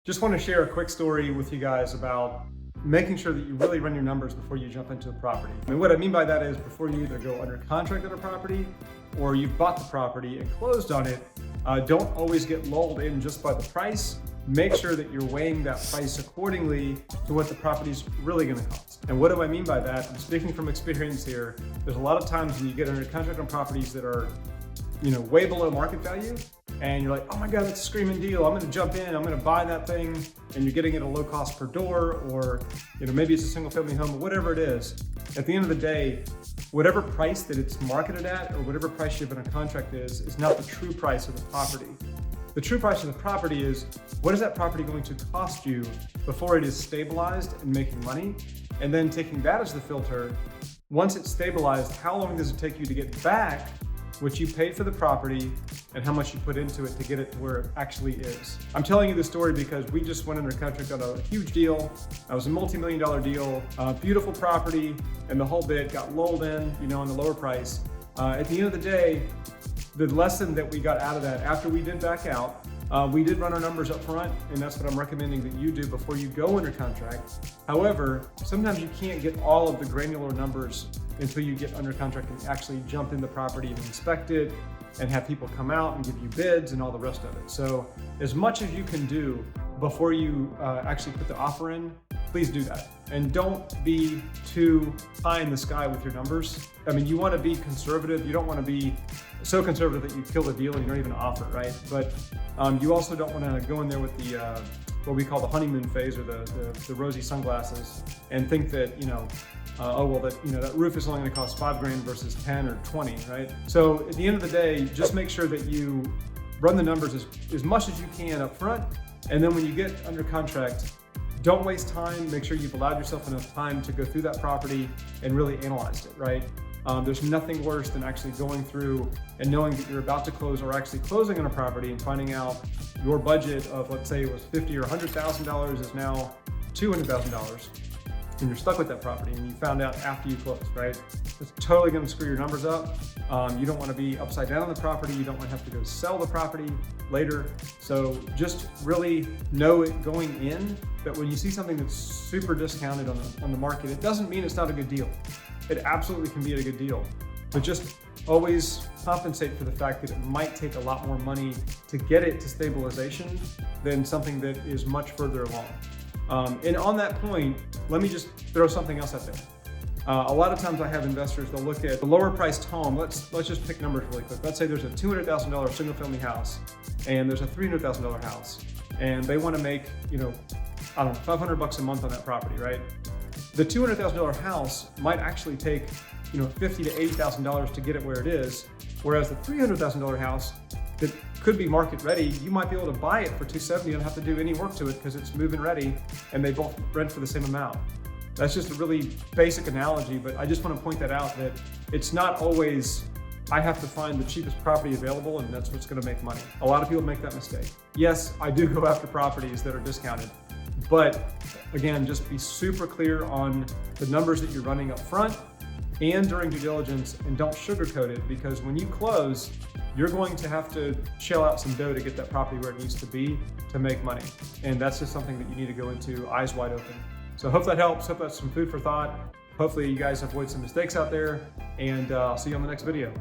Just want to share a quick story with you guys about making sure that you really run your numbers before you jump into a property. And what I mean by that is before you either go under contract on a property or you've bought the property and closed on it, don't always get lulled in just by the price. Make sure that you're weighing that price accordingly to what the property's really going to cost. And what do I mean by that? I'm speaking from experience here. There's a lot of times when you get under contract on properties that are, way below market value, and you're like, oh my God, that's a screaming deal. I'm gonna jump in, I'm gonna buy that thing, and you're getting it at a low cost per door, or maybe it's a single family home, or whatever it is. At the end of the day, whatever price that it's marketed at, or whatever price you have in a contract is not the true price of the property. The true price of the property is, what is that property going to cost you before it is stabilized and making money? And then taking that as the filter, once it's stabilized, how long does it take you to get back what you paid for the property and how much you put into it to get it to where it actually is. I'm telling you this story because we just went under contract on a huge deal. It was a multi-million-dollar deal, beautiful property, and the whole bit got lulled in, on the lower price. At the end of the day, the lesson that we got out of that after we did back out, we did run our numbers up front, and that's what I'm recommending that you do before you go under contract. However, sometimes you can't get all of the granular numbers until you get under contract and actually jump in the property and inspect it and have people come out and give you bids and all the rest of it. So as much as you can do before you actually put the offer in, please do that. And don't be too high in the sky with your numbers. I mean, you want to be conservative. You don't want to be so conservative that you kill the deal and you don't even offer, right? But you also don't want to go in there with the what we call the honeymoon phase, or the rosy sunglasses, and think that that roof is only going to cost $5,000 versus 10 or 20, right? So at the end of the day, just make sure that you run the numbers as much as you can up front, and then when you get under contract, don't waste time. Make sure you've allowed yourself enough time to go through that property and really analyze it, right? There's nothing worse than actually going through and knowing that you're about to close or actually closing on a property and finding out your budget of, let's say it was $50,000 or $100,000 is now $200,000. And you're stuck with that property and you found out after you closed, right? It's totally gonna screw your numbers up. You don't wanna be upside down on the property. You don't wanna have to go sell the property later. So just really know it going in that when you see something that's super discounted on the market, it doesn't mean it's not a good deal. It absolutely can be a good deal, but just always compensate for the fact that it might take a lot more money to get it to stabilization than something that is much further along. And on that point, let me just throw something else out there. A lot of times I have investors, they'll look at the lower priced home. Let's just pick numbers really quick. Let's say there's a $200,000 single family house and there's a $300,000 house, and they want to make, $500 a month on that property, right? The $200,000 house might actually take, $50,000 to $80,000 to get it where it is, whereas the $300,000 house that could be market ready, you might be able to buy it for $270,000 and don't have to do any work to it because it's move-in ready and they both rent for the same amount. That's just a really basic analogy, but I just want to point that out, that it's not always I have to find the cheapest property available and that's what's going to make money. A lot of people make that mistake. Yes, I do go after properties that are discounted, but again, just be super clear on the numbers that you're running up front and during due diligence, and don't sugarcoat it, because when you close, you're going to have to shell out some dough to get that property where it needs to be to make money. And that's just something that you need to go into eyes wide open. So hope that helps. Hope that's some food for thought. Hopefully you guys avoid some mistakes out there, and I'll see you on the next video.